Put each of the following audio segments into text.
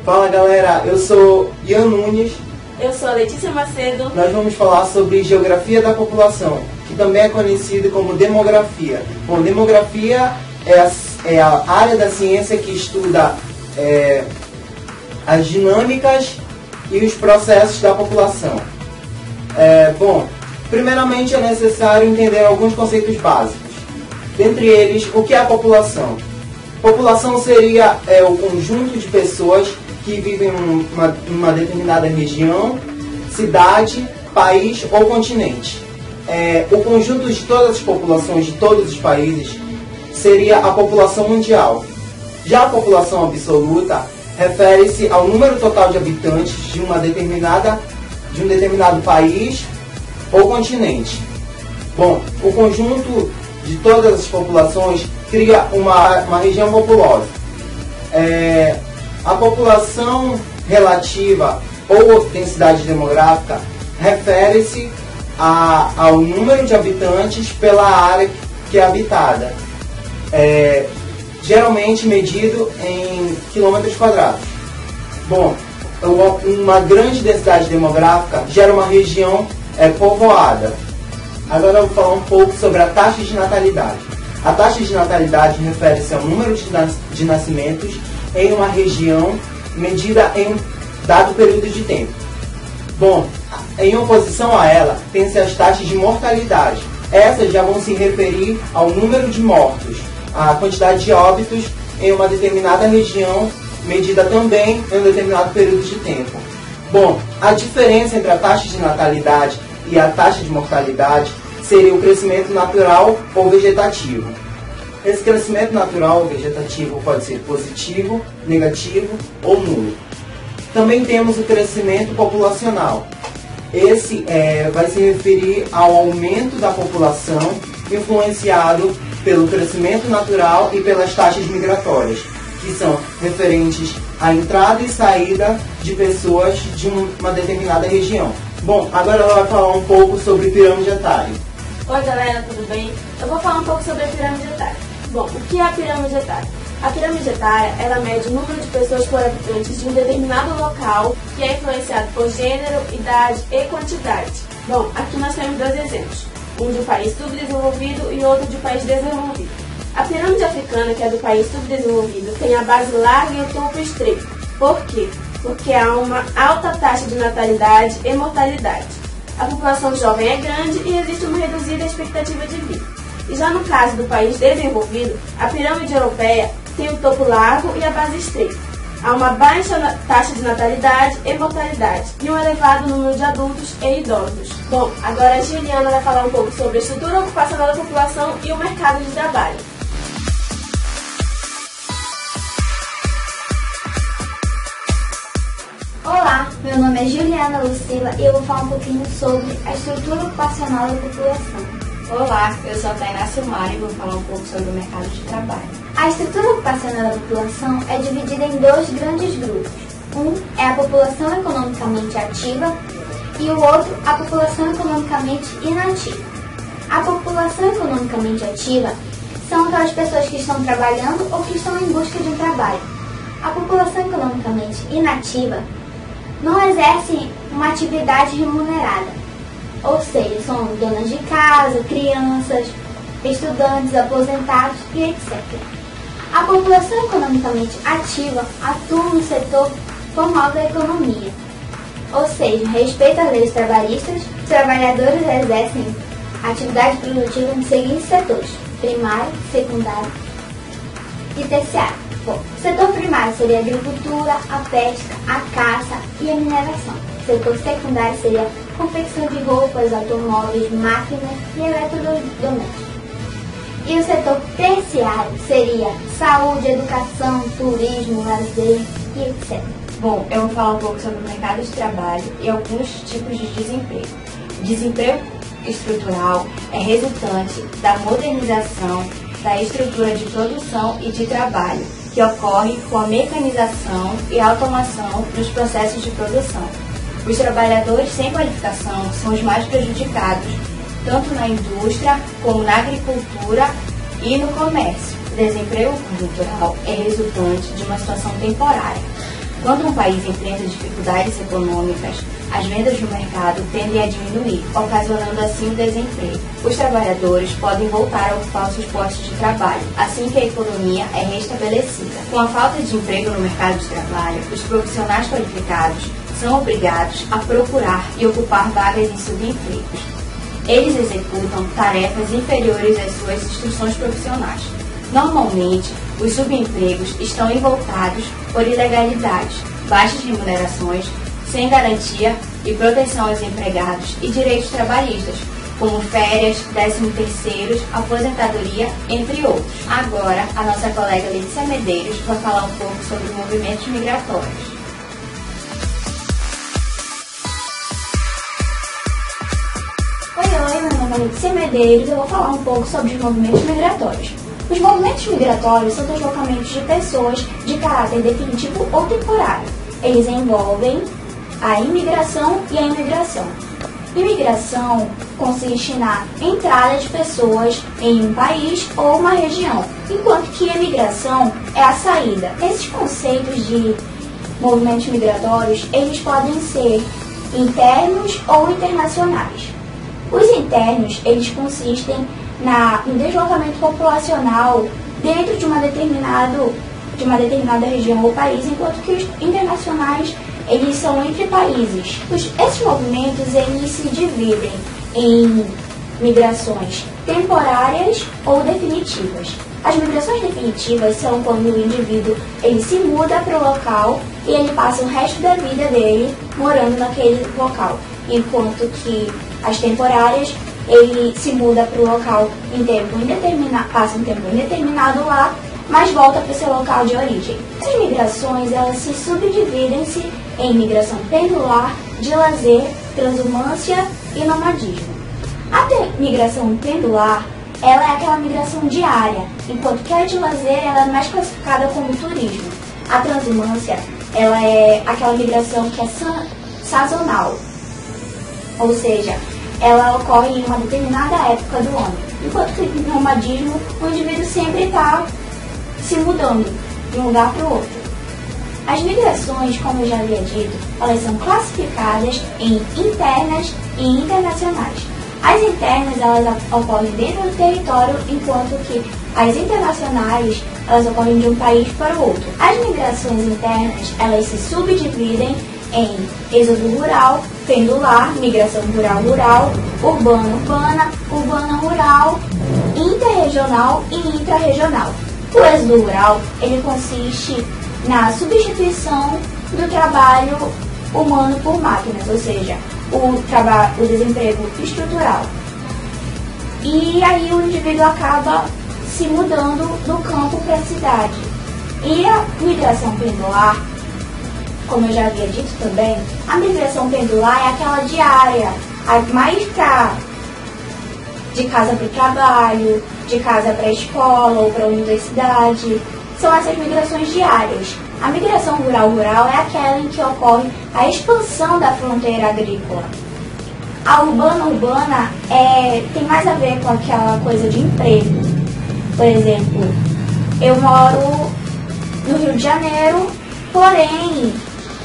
Fala galera, eu sou Ian Nunes. Eu sou a Letícia Macedo. Nós vamos falar sobre geografia da população, que também é conhecido como demografia. Bom, demografia é a área da ciência que estuda as dinâmicas e os processos da população. Bom, primeiramente é necessário entender alguns conceitos básicos. Dentre eles, o que é a população? População seria o conjunto de pessoas que vivem em uma determinada região, cidade, país ou continente. O conjunto de todas as populações de todos os países seria a população mundial. Já a população absoluta refere-se ao número total de habitantes de um determinado país ou continente. Bom, o conjunto de todas as populações cria uma região populosa. A população relativa ou densidade demográfica refere-se ao número de habitantes pela área que é habitada, geralmente medido em quilômetros quadrados. Bom, uma grande densidade demográfica gera uma região povoada. Agora eu vou falar um pouco sobre a taxa de natalidade. A taxa de natalidade refere-se ao número de nascimentos em uma região medida em um dado período de tempo. Bom, em oposição a ela, tem-se as taxas de mortalidade. Essas já vão se referir ao número de mortos, a quantidade de óbitos em uma determinada região, medida também em um determinado período de tempo. Bom, a diferença entre a taxa de natalidade e a taxa de mortalidade seria o crescimento natural ou vegetativo. Esse crescimento natural ou vegetativo pode ser positivo, negativo ou nulo. Também temos o crescimento populacional. Esse vai se referir ao aumento da população influenciado pelo crescimento natural e pelas taxas migratórias, que são referentes à entrada e saída de pessoas de uma determinada região. Bom, agora ela vai falar um pouco sobre pirâmide etária. Oi galera, tudo bem? Eu vou falar um pouco sobre a pirâmide etária. Bom, o que é a pirâmide etária? A pirâmide etária, ela mede o número de pessoas por habitantes de um determinado local que é influenciado por gênero, idade e quantidade. Bom, aqui nós temos dois exemplos, um de um país subdesenvolvido e outro de um país desenvolvido. A pirâmide africana, que é do país subdesenvolvido, tem a base larga e o topo estreito. Por quê? Porque há uma alta taxa de natalidade e mortalidade. A população jovem é grande e existe uma reduzida expectativa de vida. E já no caso do país desenvolvido, a pirâmide europeia tem o topo largo e a base estreita. Há uma baixa taxa de natalidade e mortalidade e um elevado número de adultos e idosos. Bom, agora a Juliana vai falar um pouco sobre a estrutura ocupacional da população e o mercado de trabalho. Olá, meu nome é Juliana Lucila e eu vou falar um pouquinho sobre a estrutura ocupacional da população. Olá, eu sou a Tainá Silmar e vou falar um pouco sobre o mercado de trabalho. A estrutura ocupacional da população é dividida em dois grandes grupos. Um é a população economicamente ativa e o outro a população economicamente inativa. A população economicamente ativa são aquelas pessoas que estão trabalhando ou que estão em busca de um trabalho. A população economicamente inativa não exerce uma atividade remunerada, ou seja, são donas de casa, crianças, estudantes, aposentados e etc. A população economicamente ativa atua no setor formal da economia, ou seja, respeita as leis trabalhistas. Os trabalhadores exercem atividade produtiva nos seguintes setores: primário, secundário e terciário. Bom, o setor primário seria a agricultura, a pesca, a caça e a mineração. O setor secundário seria a confecção de roupas, automóveis, máquinas e eletrodomésticos. E o setor terciário seria saúde, educação, turismo, lazer e etc. Bom, eu vou falar um pouco sobre o mercado de trabalho e alguns tipos de desemprego. O desemprego estrutural é resultante da modernização da estrutura de produção e de trabalho, que ocorre com a mecanização e automação dos processos de produção. Os trabalhadores sem qualificação são os mais prejudicados, tanto na indústria como na agricultura e no comércio. O desemprego conjuntural é resultante de uma situação temporária. Quando um país enfrenta dificuldades econômicas, as vendas no mercado tendem a diminuir, ocasionando assim o desemprego. Os trabalhadores podem voltar a ocupar seus postos de trabalho, assim que a economia é restabelecida. Com a falta de emprego no mercado de trabalho, os profissionais qualificados são obrigados a procurar e ocupar vagas em subempregos. Eles executam tarefas inferiores às suas instruções profissionais. Normalmente, os subempregos estão envoltados por ilegalidades, baixas remunerações, sem garantia e proteção aos empregados e direitos trabalhistas, como férias, 13º, aposentadoria, entre outros. Agora, a nossa colega Letícia Medeiros vai falar um pouco sobre os movimentos migratórios. Oi, meu nome é Letícia Medeiros e eu vou falar um pouco sobre os movimentos migratórios. Os movimentos migratórios são deslocamentos de pessoas de caráter definitivo ou temporário. Eles envolvem a imigração e a imigração. Imigração consiste na entrada de pessoas em um país ou uma região, enquanto que a migração é a saída. Esses conceitos de movimentos migratórios, eles podem ser internos ou internacionais. Os internos, eles consistem no deslocamento populacional dentro de uma determinada região ou país, enquanto que os internacionais, eles são entre países. Esses movimentos, eles se dividem em migrações temporárias ou definitivas. As migrações definitivas são quando o indivíduo ele se muda para o local e ele passa o resto da vida dele morando naquele local, enquanto que as temporárias, ele se muda para o local em tempo indeterminado, passa um tempo indeterminado lá, mas volta para o seu local de origem. Essas migrações, elas se subdividem-se em migração pendular, de lazer, transhumância e nomadismo. A migração pendular, ela é aquela migração diária, enquanto que a de lazer, ela é mais classificada como turismo. A transhumância, ela é aquela migração que é sazonal, ou seja, ela ocorre em uma determinada época do ano, enquanto que no nomadismo, o indivíduo sempre está se mudando de um lugar para o outro. As migrações, como eu já havia dito, elas são classificadas em internas e internacionais. As internas, elas ocorrem dentro do território, enquanto que as internacionais, elas ocorrem de um país para o outro. As migrações internas, elas se subdividem em êxodo rural, pendular, migração rural-rural, urbana-urbana, urbana-rural, interregional e intrarregional. O êxodo rural, ele consiste na substituição do trabalho humano por máquinas, ou seja, o desemprego estrutural. E aí o indivíduo acaba se mudando do campo para a cidade. E a migração pendular, como eu já havia dito também, a migração pendular é aquela diária, mais de casa para o trabalho, de casa para a escola ou para a universidade. São essas migrações diárias. A migração rural-rural é aquela em que ocorre a expansão da fronteira agrícola. A urbana-urbana tem mais a ver com aquela coisa de emprego. Por exemplo, eu moro no Rio de Janeiro, porém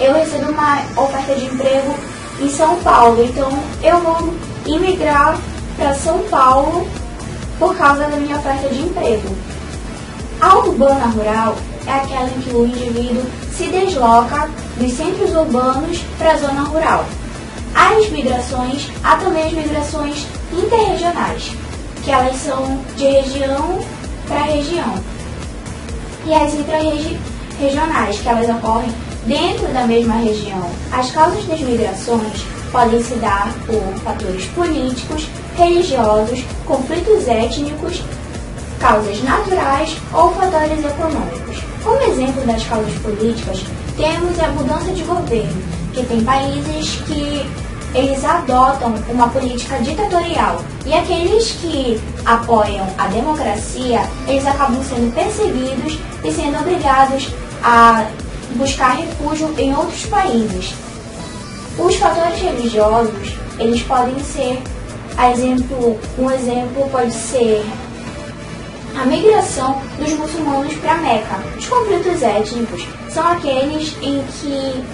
eu recebo uma oferta de emprego em São Paulo, então eu vou imigrar para São Paulo por causa da minha oferta de emprego. A urbana rural é aquela em que o indivíduo se desloca dos centros urbanos para a zona rural. Há também as migrações interregionais, que elas são de região para região. E as intrarregionais, que elas ocorrem dentro da mesma região. As causas das migrações podem se dar por fatores políticos, religiosos, conflitos étnicos, causas naturais ou fatores econômicos. Como exemplo das causas políticas, temos a mudança de governo, que tem países que eles adotam uma política ditatorial, e aqueles que apoiam a democracia, eles acabam sendo perseguidos e sendo obrigados a buscar refúgio em outros países. Os fatores religiosos, eles podem ser, um exemplo pode ser a migração dos muçulmanos para Meca. Os conflitos étnicos são aqueles em que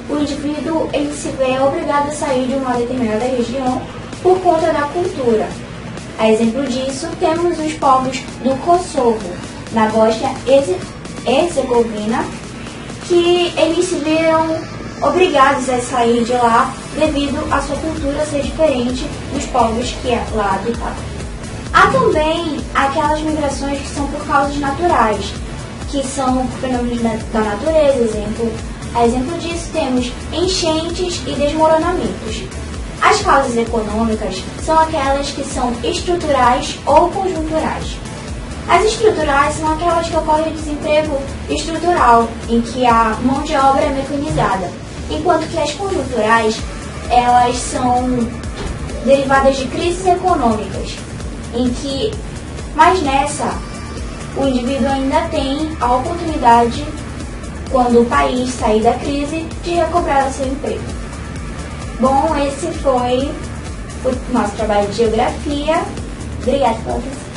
o indivíduo ele se vê obrigado a sair de uma determinada região por conta da cultura. A exemplo disso, temos os povos do Kosovo, na Bósnia-Herzegovina, que eles se viram obrigados a sair de lá devido à sua cultura ser diferente dos povos que lá habitavam. Há também aquelas migrações que são por causas naturais, que são fenômenos da natureza. A exemplo disso temos enchentes e desmoronamentos. As causas econômicas são aquelas que são estruturais ou conjunturais. As estruturais são aquelas que ocorrem desemprego estrutural, em que a mão de obra é mecanizada, enquanto que as conjunturais, elas são derivadas de crises econômicas, mas nessa, o indivíduo ainda tem a oportunidade, quando o país sair da crise, de recobrar o seu emprego. Bom, esse foi o nosso trabalho de geografia. Obrigada pela atenção.